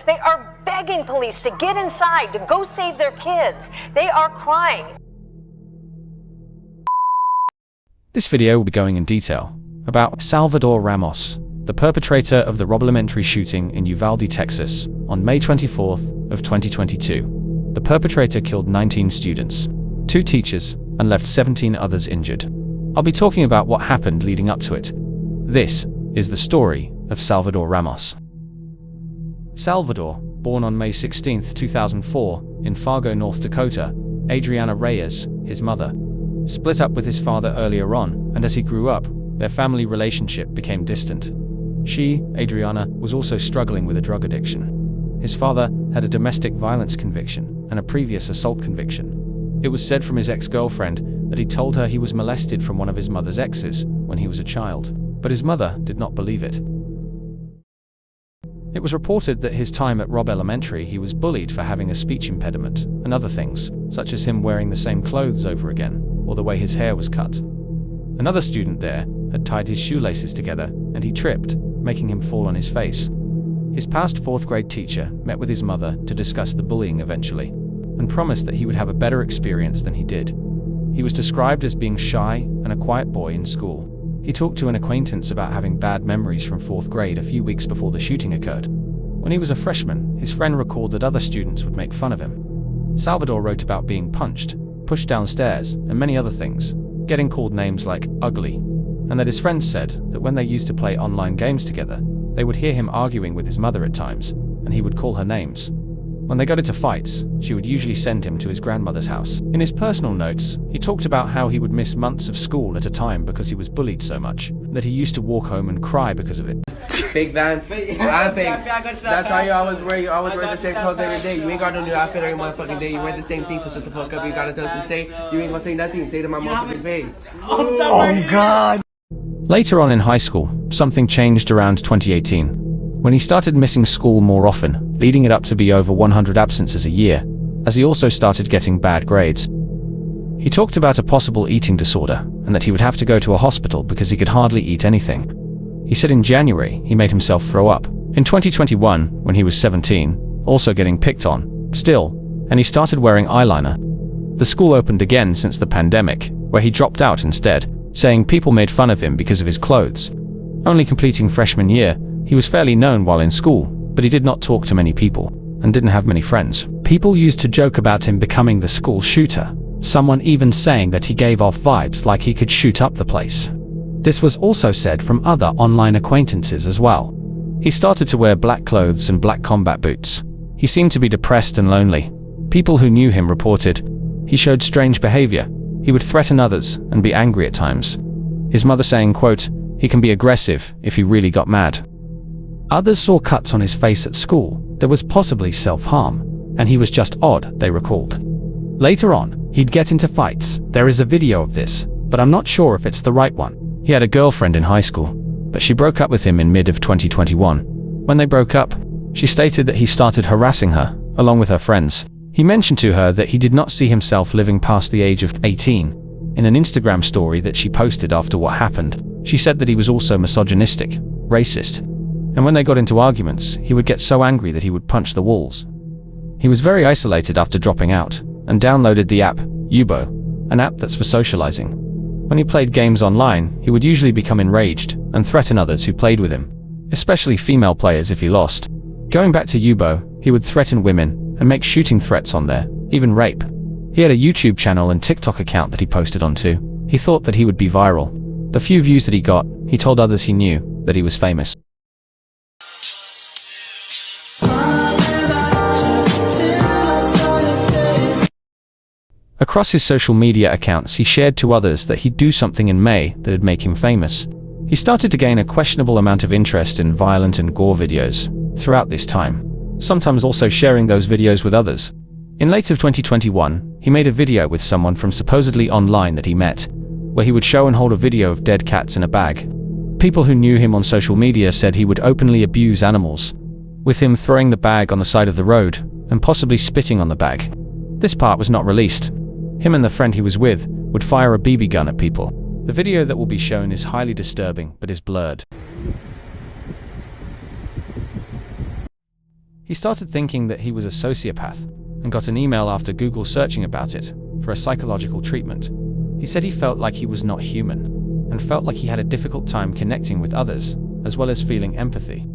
They are begging police to get inside, to go save their kids. They are crying. This video will be going in detail about Salvador Ramos, the perpetrator of the Robb Elementary shooting in Uvalde, Texas, on May 24th of 2022. The perpetrator killed 19 students, 2 teachers, and left 17 others injured. I'll be talking about what happened leading up to it. This is the story of Salvador Ramos. Salvador, born on May 16, 2004, in Fargo, North Dakota, Adriana Reyes, his mother, split up with his father earlier on, and as he grew up, their family relationship became distant. She, Adriana, was also struggling with a drug addiction. His father had a domestic violence conviction and a previous assault conviction. It was said from his ex-girlfriend that he told her he was molested from one of his mother's exes when he was a child, but his mother did not believe it. It was reported that his time at Robb Elementary he was bullied for having a speech impediment and other things, such as him wearing the same clothes over again, or the way his hair was cut. Another student there had tied his shoelaces together and he tripped, making him fall on his face. His past 4th grade teacher met with his mother to discuss the bullying eventually, and promised that he would have a better experience than he did. He was described as being shy and a quiet boy in school. He talked to an acquaintance about having bad memories from 4th grade a few weeks before the shooting occurred. When he was a freshman, his friend recalled that other students would make fun of him. Salvador wrote about being punched, pushed downstairs, and many other things, getting called names like ugly, and that his friends said that when they used to play online games together, they would hear him arguing with his mother at times, and he would call her names. When they got into fights, she would usually send him to his grandmother's house. In his personal notes, he talked about how he would miss months of school at a time because he was bullied so much, that he used to walk home and cry because of it. Fake Vans. I'm fake. That's how you always wear. You always wear the same clothes every day. You ain't got no new outfit every motherfucking day. You wear the same thing, so shut the fuck up. You gotta tell us to say. You ain't gonna say nothing. Say to my motherfucking face. Oh God. Later on in high school, something changed around 2018, when he started missing school more often, leading it up to be over 100 absences a year, as he also started getting bad grades. He talked about a possible eating disorder, and that he would have to go to a hospital because he could hardly eat anything. He said in January he made himself throw up. In 2021, when he was 17, also getting picked on, still, and he started wearing eyeliner. The school opened again since the pandemic, where he dropped out instead, saying people made fun of him because of his clothes. Only completing freshman year, he was fairly known while in school, but he did not talk to many people, and didn't have many friends. People used to joke about him becoming the school shooter, someone even saying that he gave off vibes like he could shoot up the place. This was also said from other online acquaintances as well. He started to wear black clothes and black combat boots. He seemed to be depressed and lonely. People who knew him reported he showed strange behavior. He would threaten others and be angry at times. His mother saying, quote, "He can be aggressive if he really got mad." Others saw cuts on his face at school. There was possibly self-harm, and he was just odd, they recalled. Later on, he'd get into fights. There is a video of this, but I'm not sure if it's the right one. He had a girlfriend in high school, but she broke up with him in mid of 2021. When they broke up, she stated that he started harassing her, along with her friends. He mentioned to her that he did not see himself living past the age of 18. In an Instagram story that she posted after what happened, she said that he was also misogynistic, racist, and when they got into arguments, he would get so angry that he would punch the walls. He was very isolated after dropping out, and downloaded the app, Ubo, an app that's for socializing. When he played games online, he would usually become enraged and threaten others who played with him, especially female players if he lost. Going back to Ubo, he would threaten women and make shooting threats on there, even rape. He had a YouTube channel and TikTok account that he posted onto. He thought that he would be viral. The few views that he got, he told others he knew that he was famous. Across his social media accounts, he shared to others that he'd do something in May that'd make him famous. He started to gain a questionable amount of interest in violent and gore videos throughout this time, sometimes also sharing those videos with others. In late of 2021, he made a video with someone from supposedly online that he met, where he would show and hold a video of dead cats in a bag. People who knew him on social media said he would openly abuse animals, with him throwing the bag on the side of the road and possibly spitting on the bag. This part was not released. Him and the friend he was with would fire a BB gun at people. The video that will be shown is highly disturbing but is blurred. He started thinking that he was a sociopath and got an email after Google searching about it for a psychological treatment. He said he felt like he was not human and felt like he had a difficult time connecting with others, as well as feeling empathy.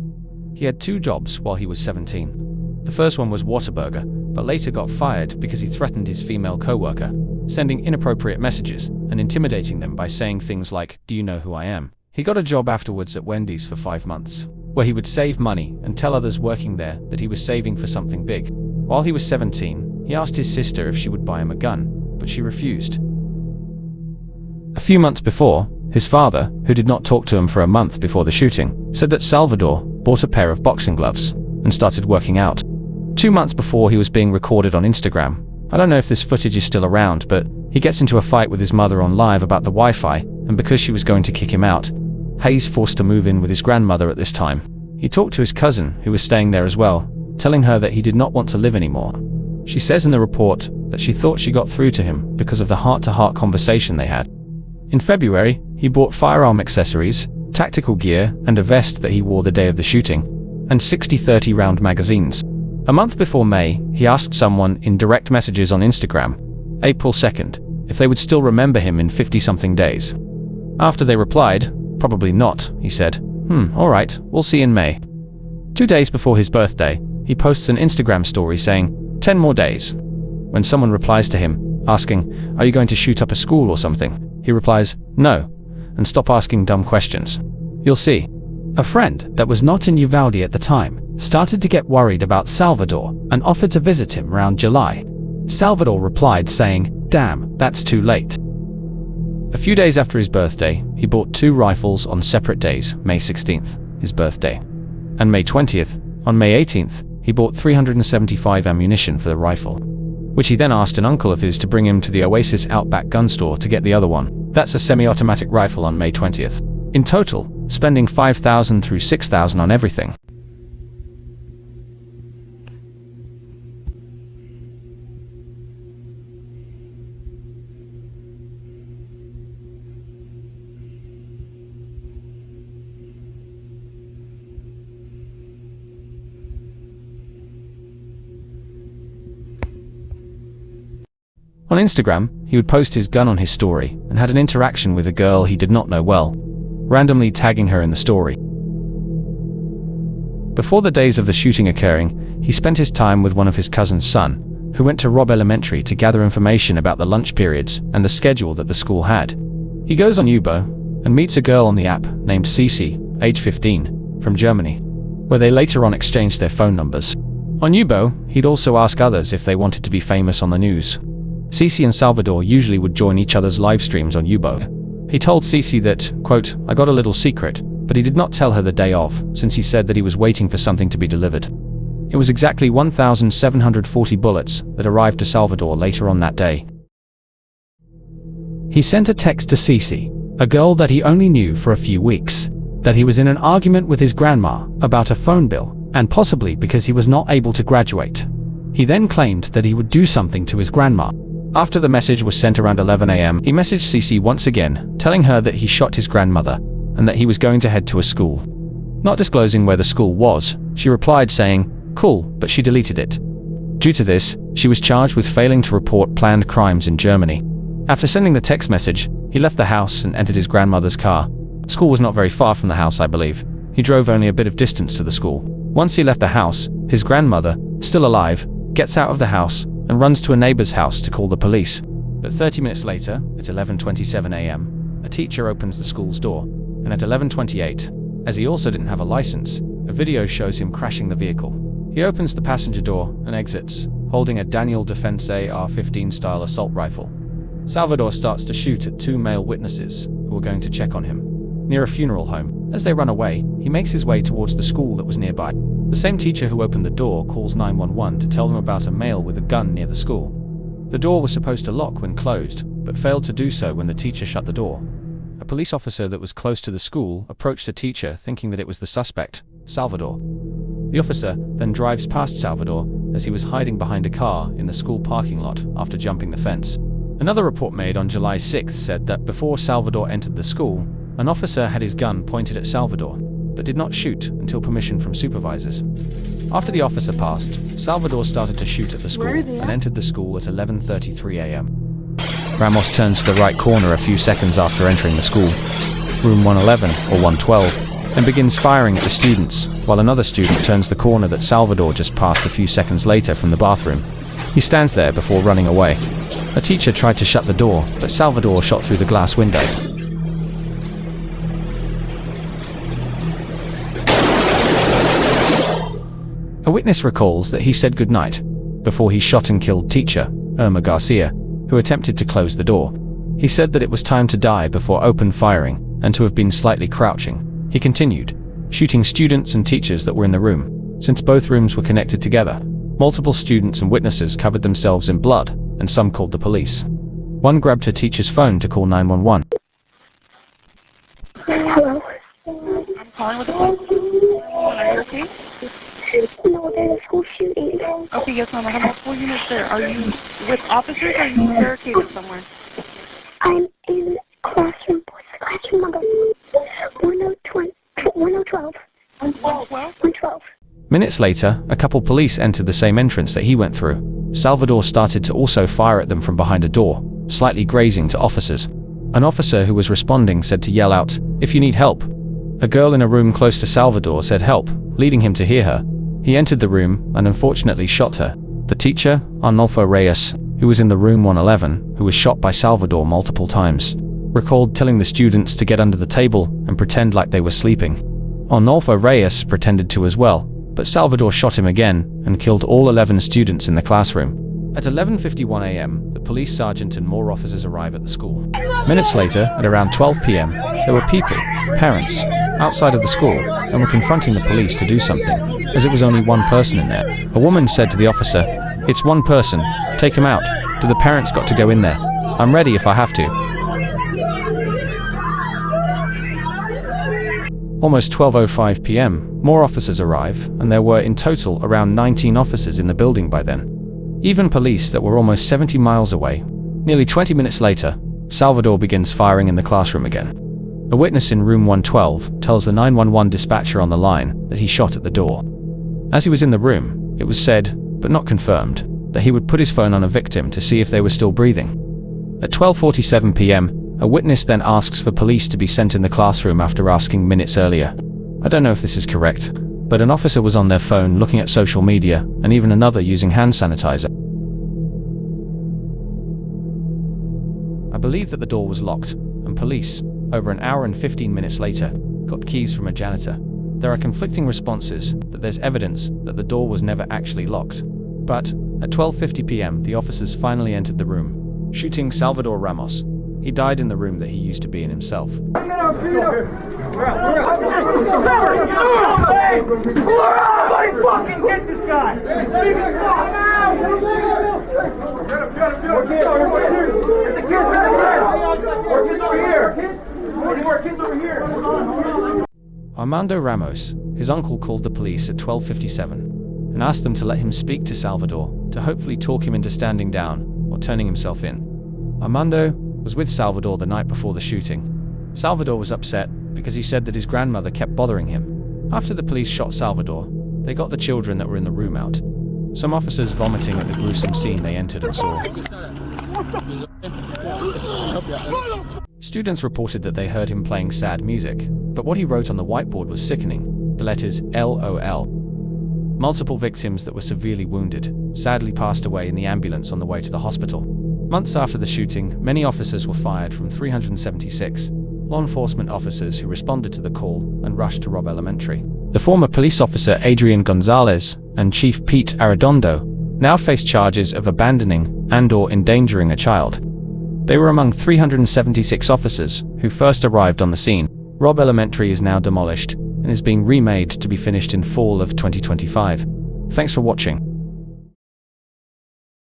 He had 2 jobs while he was 17. The first one was Whataburger, but later got fired because he threatened his female co-worker, sending inappropriate messages and intimidating them by saying things like, "Do you know who I am?" He got a job afterwards at Wendy's for 5 months, where he would save money and tell others working there that he was saving for something big. While he was 17, he asked his sister if she would buy him a gun, but she refused. A few months before, his father, who did not talk to him for a month before the shooting, said that Salvador bought a pair of boxing gloves and started working out. 2 months before, he was being recorded on Instagram. I don't know if this footage is still around, but he gets into a fight with his mother on live about the Wi-Fi, and because she was going to kick him out, Hayes forced to move in with his grandmother at this time. He talked to his cousin, who was staying there as well, telling her that he did not want to live anymore. She says in the report that she thought she got through to him because of the heart-to-heart conversation they had. In February, he bought firearm accessories, tactical gear, and a vest that he wore the day of the shooting, and 60 30-round magazines. A month before May, he asked someone in direct messages on Instagram, April 2nd, if they would still remember him in 50-something days. After they replied, "Probably not," he said. Alright, we'll see in May." 2 days before his birthday, he posts an Instagram story saying, 10 more days. When someone replies to him, asking, "Are you going to shoot up a school or something?" he replies, "No, and stop asking dumb questions. You'll see." A friend that was not in Uvalde at the time started to get worried about Salvador and offered to visit him around July. Salvador replied saying, "Damn, that's too late." A few days after his birthday, he bought 2 rifles on separate days, May 16th, his birthday, and May 20th. On May 18th, he bought 375 ammunition for the rifle, which he then asked an uncle of his to bring him to the Oasis Outback gun store to get the other one. That's a semi-automatic rifle on May 20th. In total, spending $5,000 through $6,000 on everything. On Instagram, he would post his gun on his story and had an interaction with a girl he did not know well, randomly tagging her in the story. Before the days of the shooting occurring, he spent his time with one of his cousin's son, who went to Robb Elementary to gather information about the lunch periods and the schedule that the school had. He goes on Ubo and meets a girl on the app named Cece, age 15, from Germany, where they later on exchanged their phone numbers. On Ubo, he'd also ask others if they wanted to be famous on the news. Cece and Salvador usually would join each other's live streams on Ubo. He told Cece that, quote, "I got a little secret," but he did not tell her the day of, since he said that he was waiting for something to be delivered. It was exactly 1,740 bullets that arrived to Salvador later on that day. He sent a text to Cece, a girl that he only knew for a few weeks, that he was in an argument with his grandma about a phone bill, and possibly because he was not able to graduate. He then claimed that he would do something to his grandma. After the message was sent around 11 a.m., he messaged Cece once again, telling her that he shot his grandmother and that he was going to head to a school. Not disclosing where the school was, she replied saying, "Cool," but she deleted it. Due to this, she was charged with failing to report planned crimes in Germany. After sending the text message, he left the house and entered his grandmother's car. School was not very far from the house, I believe. He drove only a bit of distance to the school. Once he left the house, his grandmother, still alive, gets out of the house and runs to a neighbor's house to call the police. But 30 minutes later, at 11:27 a.m., a teacher opens the school's door, and at 11:28, as he also didn't have a license, a video shows him crashing the vehicle. He opens the passenger door and exits, holding a Daniel Defense AR-15 style assault rifle. Salvador starts to shoot at 2 male witnesses who are going to check on him. Near a funeral home, as they run away, he makes his way towards the school that was nearby. The same teacher who opened the door calls 911 to tell them about a male with a gun near the school. The door was supposed to lock when closed, but failed to do so when the teacher shut the door. A police officer that was close to the school approached the teacher thinking that it was the suspect, Salvador. The officer then drives past Salvador as he was hiding behind a car in the school parking lot after jumping the fence. Another report made on July 6th said that before Salvador entered the school, an officer had his gun pointed at Salvador, but did not shoot until permission from supervisors. After the officer passed, Salvador started to shoot at the school and entered the school at 11:33 a.m. Ramos turns to the right corner a few seconds after entering the school, room 111 or 112, and begins firing at the students, while another student turns the corner that Salvador just passed a few seconds later from the bathroom. He stands there before running away. A teacher tried to shut the door, but Salvador shot through the glass window. A witness recalls that he said goodnight before he shot and killed teacher Irma Garcia, who attempted to close the door. He said that it was time to die before open firing and to have been slightly crouching. He continued, shooting students and teachers that were in the room. Since both rooms were connected together, multiple students and witnesses covered themselves in blood, and some called the police. One grabbed her teacher's phone to call 911. Hello? I'm calling with the police. Are you okay? No, there's a school shooting. Okay, yes, ma'am. I have multiple units there. Are you with officers or are you barricaded somewhere? I'm in classroom. What's the classroom number? 1012. 112? 112. Minutes later, a couple police entered the same entrance that he went through. Salvador started to also fire at them from behind a door, slightly grazing to officers. An officer who was responding said to yell out, "If you need help." A girl in a room close to Salvador said help, leading him to hear her. He entered the room and unfortunately shot her. The teacher, Arnulfo Reyes, who was in the room 111, who was shot by Salvador multiple times, recalled telling the students to get under the table and pretend like they were sleeping. Arnulfo Reyes pretended to as well, but Salvador shot him again and killed all 11 students in the classroom. At 11:51 a.m., the police sergeant and more officers arrive at the school. Minutes later, at around 12 p.m., there were people, parents, outside of the school and were confronting the police to do something, as it was only one person in there. A woman said to the officer, "It's one person, take him out. Do the parents got to go in there? I'm ready if I have to." Almost 12:05 p.m., more officers arrive, and there were in total around 19 officers in the building by then. Even police that were almost 70 miles away. Nearly 20 minutes later, Salvador begins firing in the classroom again. A witness in room 112 tells the 911 dispatcher on the line that he shot at the door. As he was in the room, it was said, but not confirmed, that he would put his phone on a victim to see if they were still breathing. At 12:47 p.m., a witness then asks for police to be sent in the classroom after asking minutes earlier. I don't know if this is correct, but an officer was on their phone looking at social media, and even another using hand sanitizer. I believe that the door was locked, and police, over an hour and 15 minutes later, got keys from a janitor. There are conflicting responses that there's evidence that the door was never actually locked. But at 12:50 p.m., the officers finally entered the room, shooting Salvador Ramos. He died in the room that he used to be in himself. Somebody fucking get this guy! Get the kids over here! More kids over here! Armando Ramos, his uncle, called the police at 12:57 and asked them to let him speak to Salvador to hopefully talk him into standing down or turning himself in. Armando was with Salvador the night before the shooting. Salvador was upset because he said that his grandmother kept bothering him. After the police shot Salvador, they got the children that were in the room out. Some officers vomiting at the gruesome scene they entered and saw. Students reported that they heard him playing sad music, but what he wrote on the whiteboard was sickening. The letters LOL. Multiple victims that were severely wounded sadly passed away in the ambulance on the way to the hospital. Months after the shooting, many officers were fired from 376 law enforcement officers who responded to the call and rushed to Robb Elementary. The former police officer Adrian Gonzalez and Chief Pete Arredondo now face charges of abandoning and/or endangering a child. They were among 376 officers who first arrived on the scene. Robb Elementary is now demolished and is being remade to be finished in fall of 2025. Thanks for watching.